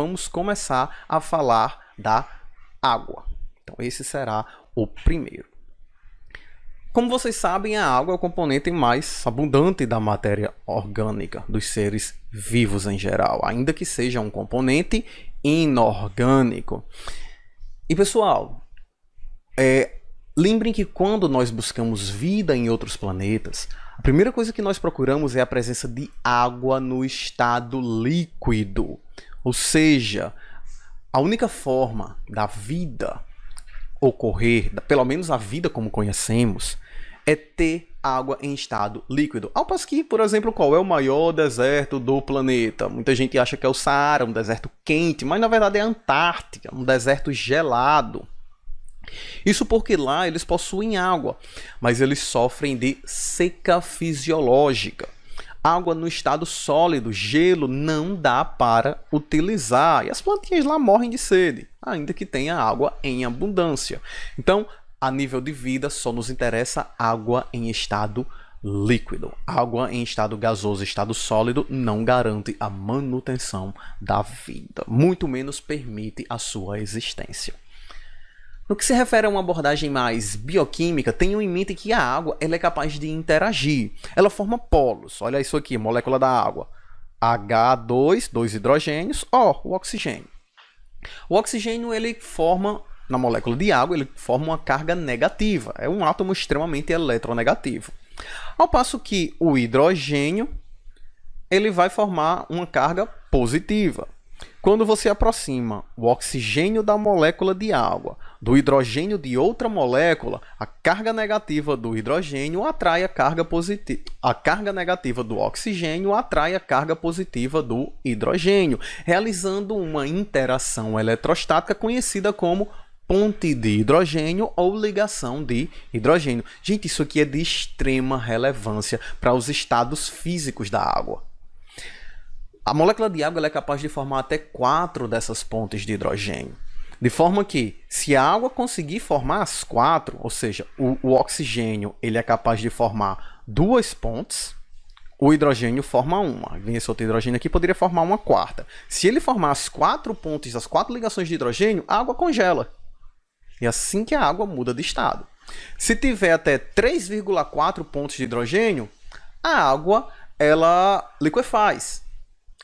vamos começar a falar da água. Então, esse será o primeiro. Como vocês sabem, a água é o componente mais abundante da matéria orgânica, dos seres vivos em geral, ainda que seja um componente inorgânico. E, pessoal, lembrem que quando nós buscamos vida em outros planetas, a primeira coisa que nós procuramos é a presença de água no estado líquido. Ou seja, a única forma da vida ocorrer, pelo menos a vida como conhecemos, é ter água em estado líquido. Ao passo que, por exemplo, qual é o maior deserto do planeta? Muita gente acha que é o Saara, um deserto quente, mas na verdade é a Antártica, um deserto gelado. Isso porque lá eles possuem água, mas eles sofrem de seca fisiológica. Água no estado sólido, gelo, não dá para utilizar. E as plantinhas lá morrem de sede, ainda que tenha água em abundância. Então, a nível de vida, só nos interessa água em estado líquido. Água em estado gasoso, estado sólido, não garante a manutenção da vida. Muito menos permite a sua existência. No que se refere a uma abordagem mais bioquímica, tenham em mente que a água ela é capaz de interagir. Ela forma polos. Olha isso aqui, molécula da água. H2, 2 hidrogênios, O, o oxigênio. O oxigênio ele forma, na molécula de água, ele forma uma carga negativa. É um átomo extremamente eletronegativo. Ao passo que o hidrogênio ele vai formar uma carga positiva. Quando você aproxima o oxigênio da molécula de água do hidrogênio de outra molécula, a carga negativa do hidrogênio atrai a carga positiva. A carga negativa do oxigênio atrai a carga positiva do hidrogênio, realizando uma interação eletrostática conhecida como ponte de hidrogênio ou ligação de hidrogênio. Gente, isso aqui é de extrema relevância para os estados físicos da água. A molécula de água ela é capaz de formar até 4 dessas pontes de hidrogênio. De forma que, se a água conseguir formar as 4, ou seja, o oxigênio ele é capaz de formar 2 pontes, o hidrogênio forma uma. Vem esse outro hidrogênio aqui, poderia formar uma quarta. Se ele formar as 4 pontes, as 4 ligações de hidrogênio, a água congela. E assim que a água muda de estado. Se tiver até 3,4 pontos de hidrogênio, a água ela liquefaz.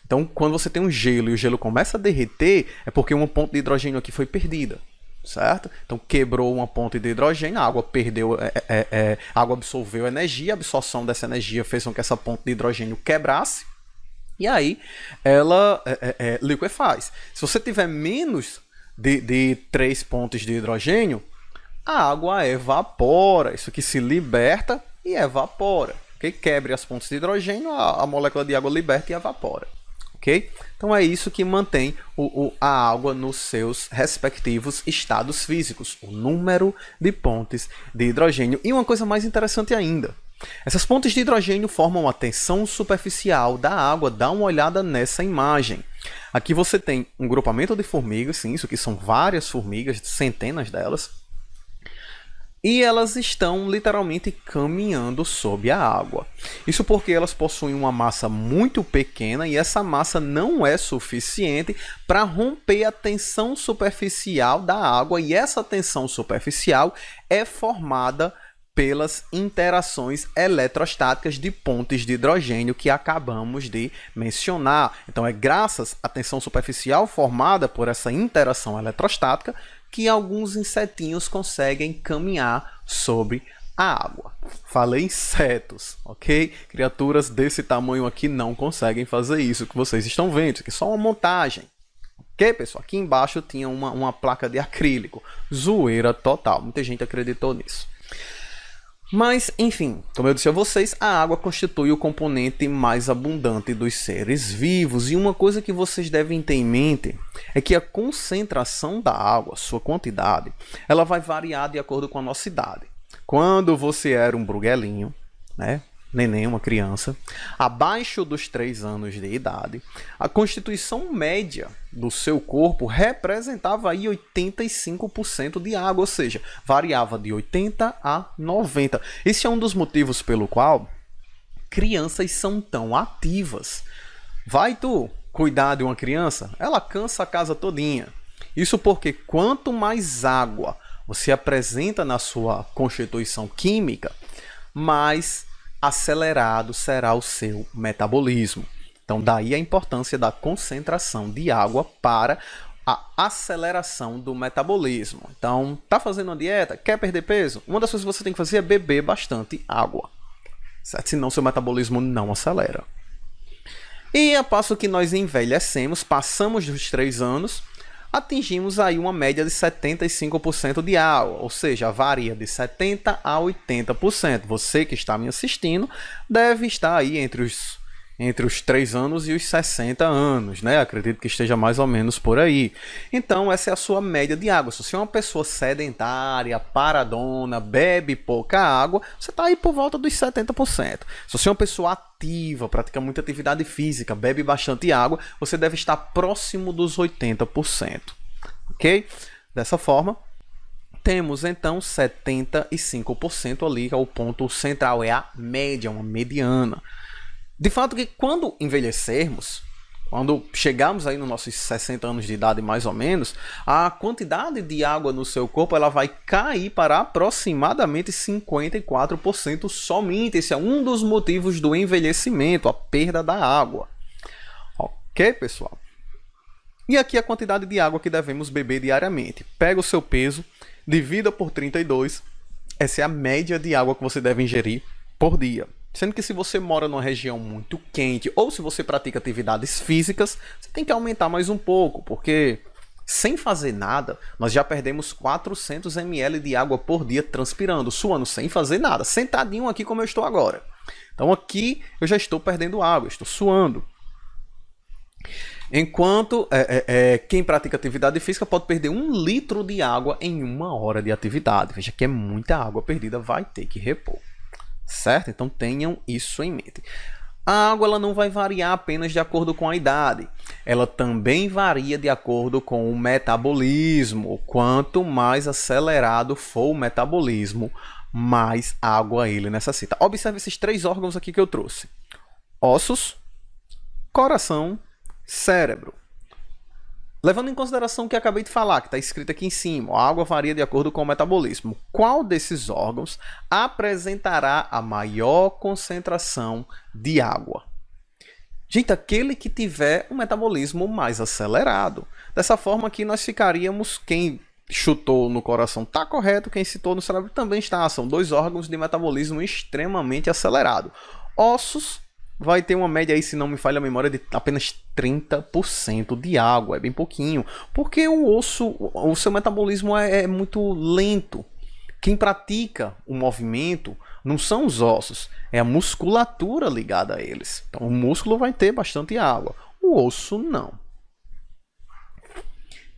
Então, quando você tem um gelo e o gelo começa a derreter, é porque uma ponte de hidrogênio aqui foi perdida, certo? Então, quebrou uma ponte de hidrogênio, a água perdeu, a água absorveu energia, a absorção dessa energia fez com que essa ponte de hidrogênio quebrasse, e aí ela liquefaz. Se você tiver menos de 3 pontos de hidrogênio, a água evapora, isso aqui se liberta e evapora. Okay? Quebre as pontes de hidrogênio, a molécula de água liberta e evapora. Okay? Então é isso que mantém a água nos seus respectivos estados físicos, o número de pontes de hidrogênio. E uma coisa mais interessante ainda, essas pontes de hidrogênio formam a tensão superficial da água. Dá uma olhada nessa imagem. Aqui você tem um grupamento de formigas, sim, isso aqui são várias formigas, centenas delas, e elas estão literalmente caminhando sob a água. Isso porque elas possuem uma massa muito pequena e essa massa não é suficiente para romper a tensão superficial da água, e essa tensão superficial é formada pelas interações eletrostáticas de pontes de hidrogênio que acabamos de mencionar. Então é graças à tensão superficial formada por essa interação eletrostática que alguns insetinhos conseguem caminhar sobre a água. Falei insetos, ok? Criaturas desse tamanho aqui não conseguem fazer isso que vocês estão vendo, isso aqui é só uma montagem. Ok, pessoal? Aqui embaixo tinha uma placa de acrílico. Zoeira total, muita gente acreditou nisso. Mas, enfim, como eu disse a vocês, a água constitui o componente mais abundante dos seres vivos. E uma coisa que vocês devem ter em mente é que a concentração da água, sua quantidade, ela vai variar de acordo com a nossa idade. Quando você era um bruguelinho, né? Neném, uma criança, abaixo dos 3 anos de idade, a constituição média do seu corpo representava aí 85% de água, ou seja, variava de 80 a 90. Esse é um dos motivos pelo qual crianças são tão ativas. Vai tu, cuidar de uma criança, ela cansa a casa todinha. Isso porque quanto mais água você apresenta na sua constituição química, mais acelerado será o seu metabolismo. Então, daí a importância da concentração de água para a aceleração do metabolismo. Então, tá fazendo uma dieta? Quer perder peso? Uma das coisas que você tem que fazer é beber bastante água, certo? Senão seu metabolismo não acelera. E a passo que nós envelhecemos, passamos dos 3 anos, atingimos aí uma média de 75% de água, ou seja, varia de 70% a 80%. Você que está me assistindo deve estar aí entre os 3 anos e os 60 anos, né? Acredito que esteja mais ou menos por aí. Então, essa é a sua média de água. Se você é uma pessoa sedentária, paradona, bebe pouca água, você está aí por volta dos 70%. Se você é uma pessoa ativa, pratica muita atividade física, bebe bastante água, você deve estar próximo dos 80%. Ok? Dessa forma, temos então 75% ali, que é o ponto central, é a média, uma mediana. De fato que quando envelhecermos, quando chegarmos aí nos nossos 60 anos de idade mais ou menos, a quantidade de água no seu corpo ela vai cair para aproximadamente 54% somente. Esse é um dos motivos do envelhecimento, a perda da água. Ok, pessoal? E aqui a quantidade de água que devemos beber diariamente. Pega o seu peso, divida por 32. Essa é a média de água que você deve ingerir por dia. Sendo que se você mora numa região muito quente ou se você pratica atividades físicas, você tem que aumentar mais um pouco, porque sem fazer nada, nós já perdemos 400 ml de água por dia transpirando, suando, sem fazer nada, sentadinho aqui como eu estou agora. Então aqui eu já estou perdendo água, estou suando. Enquanto quem pratica atividade física pode perder 1 litro de água em 1 hora de atividade. Veja que é muita água perdida, vai ter que repor. Certo? Então tenham isso em mente. A água ela não vai variar apenas de acordo com a idade. Ela também varia de acordo com o metabolismo. Quanto mais acelerado for o metabolismo, mais água ele necessita. Observe esses 3 órgãos aqui que eu trouxe. Ossos, coração, cérebro. Levando em consideração o que acabei de falar, que está escrito aqui em cima, a água varia de acordo com o metabolismo. Qual desses órgãos apresentará a maior concentração de água? Gente, aquele que tiver um metabolismo mais acelerado. Dessa forma aqui nós ficaríamos, quem chutou no coração está correto, quem citou no cérebro também está. São 2 órgãos de metabolismo extremamente acelerado. Ossos vai ter uma média aí, se não me falha a memória, de apenas 30% de água. É bem pouquinho, porque o osso, o seu metabolismo é muito lento. Quem pratica o movimento não são os ossos, é a musculatura ligada a eles. Então o músculo vai ter bastante água, o osso não.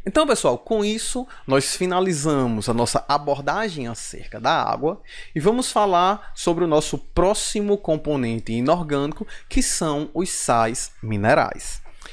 Então, pessoal, com isso, nós finalizamos a nossa abordagem acerca da água e vamos falar sobre o nosso próximo componente inorgânico, que são os sais minerais.